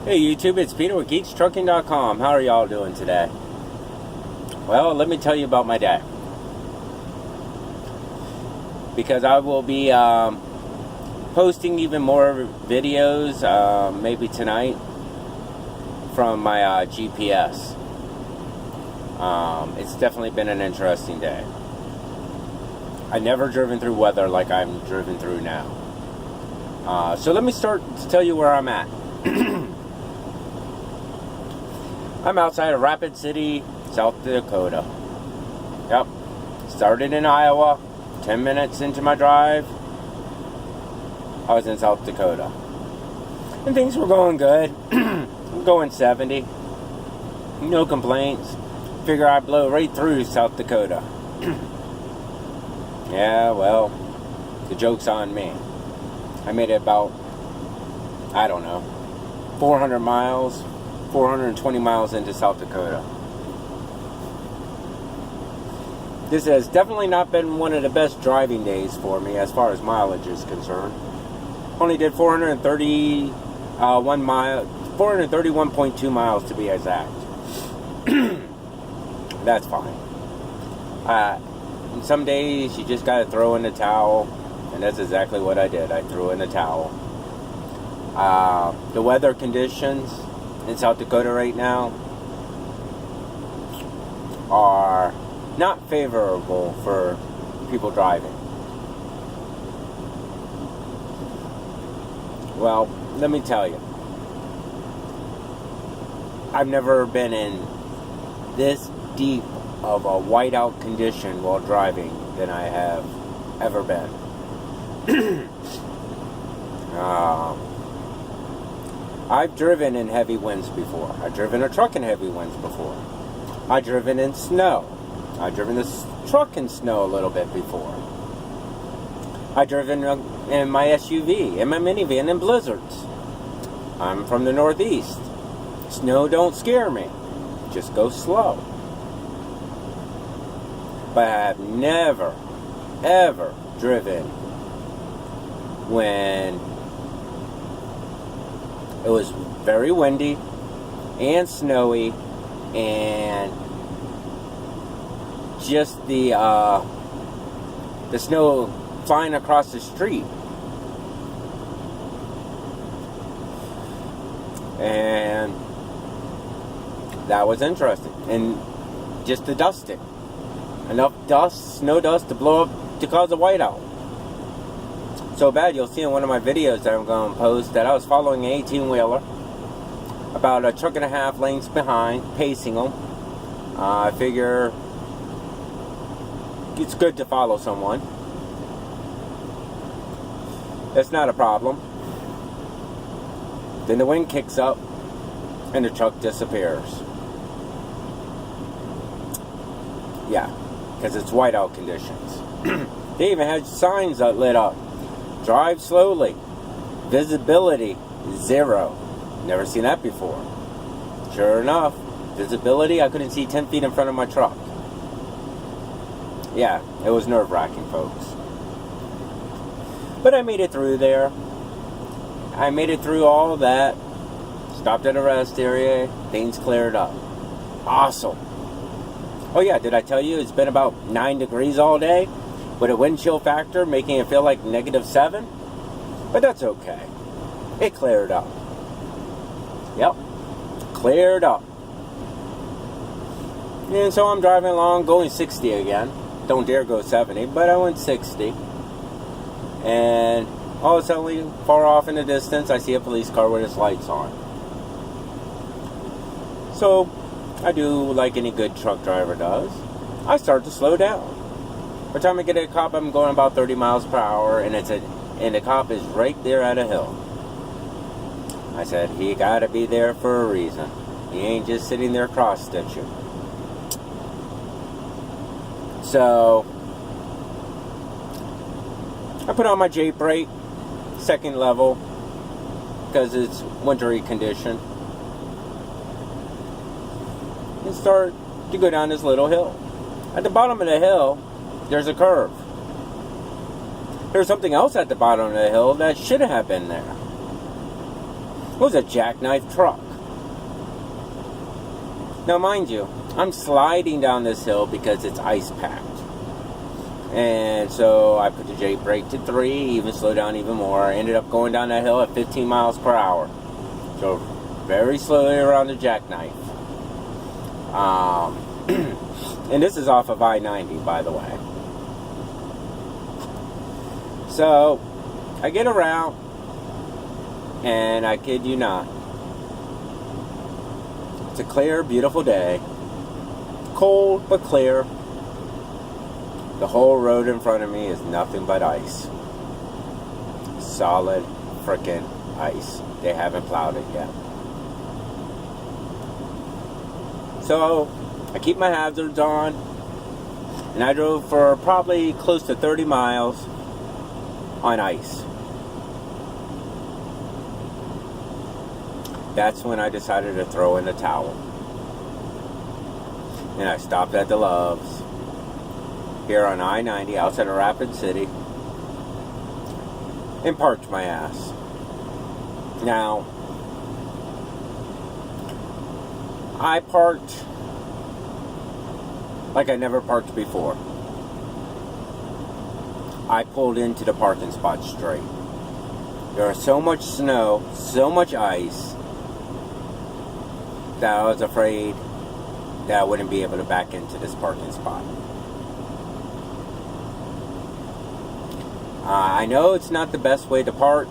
Hey YouTube, it's Peter with GeeksTrucking.com. How are y'all doing today? Well, let me tell you about my day. Because I will be posting even more videos, maybe tonight, from my GPS. It's definitely been an interesting day. I never driven through weather like I'm driven through now. So let me start to tell you where I'm at. I'm outside of Rapid City, South Dakota. Yep. Started in Iowa. 10 minutes into my drive, I was in South Dakota. And things were going good. I'm going 70. No complaints. Figure I'd blow right through South Dakota. Yeah, well, the joke's on me. I made it about, I don't know, 400 miles, 420 miles into South Dakota. This has definitely not been one of the best driving days for me as far as mileage is concerned. Only did 431.2 miles to be exact. That's fine. Some days you just gotta throw in the towel, and that's exactly what I did. I threw in the towel. The weather conditions in South Dakota right now are not favorable for people driving. Well, let me tell you, I've never been in this deep of a whiteout condition while driving than I have ever been. I've driven in heavy winds before. I've driven a truck in heavy winds before. I've driven in snow. I've driven this truck in snow a little bit before. I've driven in my SUV, in my minivan in blizzards. I'm from the Northeast. Snow don't scare me. Just go slow. But I have never, ever driven when it was very windy and snowy and just the snow flying across the street. And that was interesting. And just to dust it. Enough dust, snow dust to blow up to cause a whiteout. So bad you'll see in one of my videos that I'm going to post that I was following an 18-wheeler about a truck and a half lengths behind, pacing them. I figure it's good to follow someone. That's not a problem. Then the wind kicks up and the truck disappears. Yeah, because it's whiteout conditions. They even had signs that lit up. Drive slowly. Visibility 0. Never seen that before. Sure enough, visibility, I couldn't see 10 feet in front of my truck. Yeah, it was nerve-wracking, folks. But I made it through there. I made it through all that. Stopped at a rest area. Things cleared up. Awesome. Oh yeah, did I tell you it's been about 9 degrees all day? With a wind chill factor making it feel like -7? But that's okay. It cleared up. Yep. Cleared up. And so I'm driving along, going 60 again. Don't dare go 70, but I went 60. And all of a sudden, far off in the distance, I see a police car with its lights on. So I do like any good truck driver does. I start to slow down. By the time I get to a cop, I'm going about 30 miles per hour, and the cop is right there at a hill. I said, he gotta be there for a reason. He ain't just sitting there cross-stitching. So I put on my J brake, second level, because it's wintry condition, and start to go down this little hill. At the bottom of the hill, there's a curve. There's something else at the bottom of the hill that shouldn't have been there. was a jackknife truck. Now, mind you, I'm sliding down this hill because it's ice packed. And so I put the J brake to 3, even slowed down even more. I ended up going down that hill at 15 miles per hour. So very slowly around the jackknife. And this is off of I-90, by the way. So I get around, and I kid you not, it's a clear, beautiful day. Cold, but clear. The whole road in front of me is nothing but ice. Solid frickin' ice. They haven't plowed it yet. So I keep my hazards on, and I drove for probably close to 30 miles on ice. That's when I decided to throw in the towel. And I stopped at the Loves here on I-90 outside of Rapid City and parked my ass. Now, I parked like I never parked before. I pulled into the parking spot straight. There was so much snow, so much ice, that I was afraid that I wouldn't be able to back into this parking spot. I know it's not the best way to park,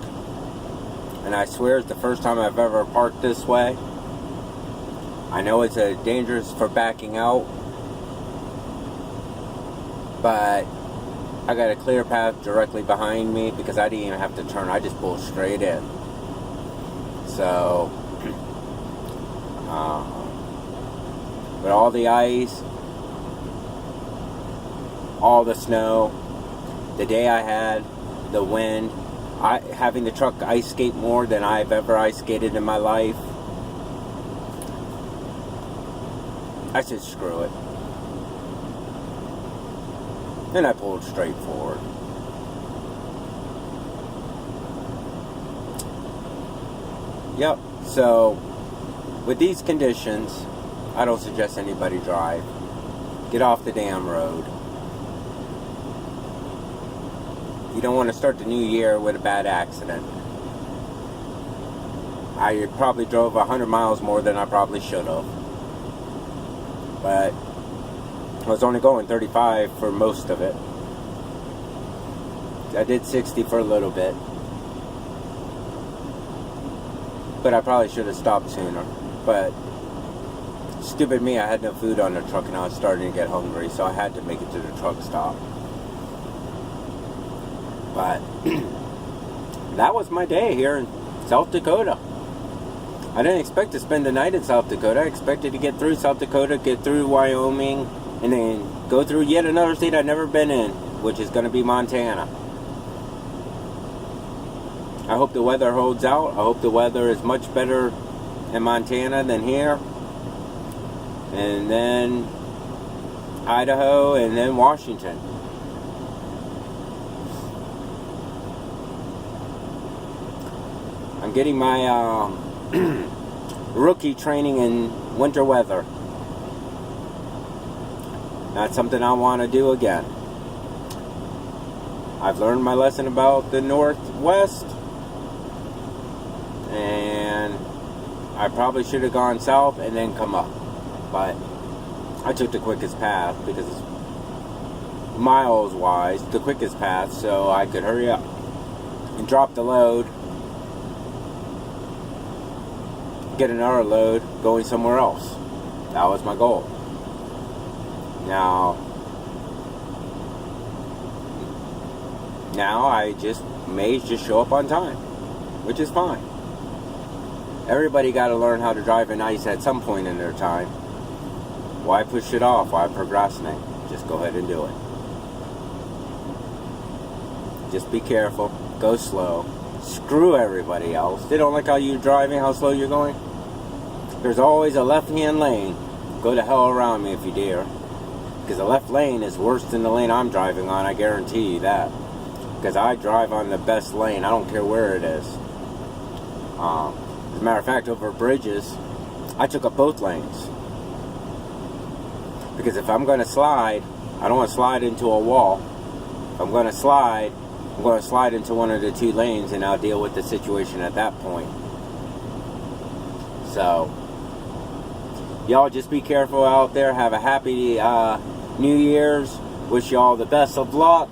and I swear it's the first time I've ever parked this way. I know it's dangerous for backing out, but I got a clear path directly behind me because I didn't even have to turn. I just pulled straight in. So, with all the ice, all the snow, the day I had, the wind, having the truck ice skate more than I've ever ice skated in my life, I said screw it. And I pulled straight forward. Yep, so with these conditions, I don't suggest anybody drive. Get off the damn road. You don't want to start the new year with a bad accident. I probably drove 100 miles more than I probably should have. But I was only going 35 for most of it. I did 60 for a little bit. But I probably should have stopped sooner. But stupid me, I had no food on the truck and I was starting to get hungry, so I had to make it to the truck stop. But that was my day here in South Dakota. I didn't expect to spend the night in South Dakota. I expected to get through South Dakota, get through Wyoming, and then go through yet another state I've never been in, which is going to be Montana. I hope the weather holds out. I hope the weather is much better in Montana than here. And then Idaho, and then Washington. I'm getting my rookie training in winter weather. That's something I want to do again. I've learned my lesson about the Northwest, and I probably should have gone south and then come up. But I took the quickest path because it's miles wise, the quickest path, so I could hurry up and drop the load, get another load going somewhere else. That was my goal. Now I may just show up on time, which is fine. Everybody got to learn how to drive in ice at some point in their time. Why push it off? Why procrastinate? Just go ahead and do it. Just be careful. Go slow. Screw everybody else. They don't like how you're driving, how slow you're going. There's always a left-hand lane. Go to hell around me if you dare. Because the left lane is worse than the lane I'm driving on, I guarantee you that. Because I drive on the best lane, I don't care where it is. Matter of fact, over bridges, I took up both lanes. Because if I'm going to slide, I don't want to slide into a wall. If I'm going to slide into one of the two lanes, and I'll deal with the situation at that point. So, y'all just be careful out there. Have a happy New Year's. Wish y'all the best of luck.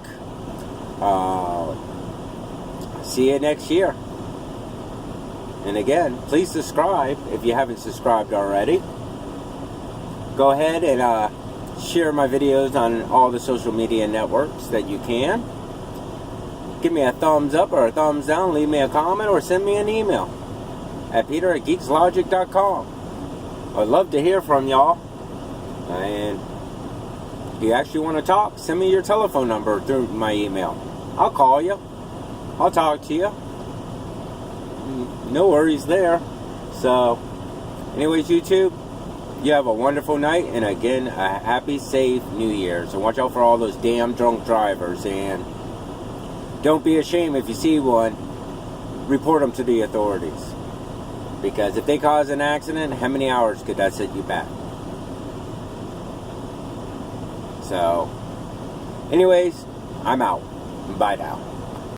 See you next year. And again, please subscribe if you haven't subscribed already. Go ahead and share my videos on all the social media networks that you can. Give me a thumbs up or a thumbs down. Leave me a comment or send me an email at peter@geekslogic.com. I'd love to hear from y'all. And if you actually want to talk, send me your telephone number through my email. I'll call you. I'll talk to you. No worries there. So, anyways, YouTube, you have a wonderful night, and again, a happy, safe New Year's. And watch out for all those damn drunk drivers, and don't be ashamed if you see one. Report them to the authorities. Because if they cause an accident, how many hours could that set you back? So, anyways, I'm out. Bye now.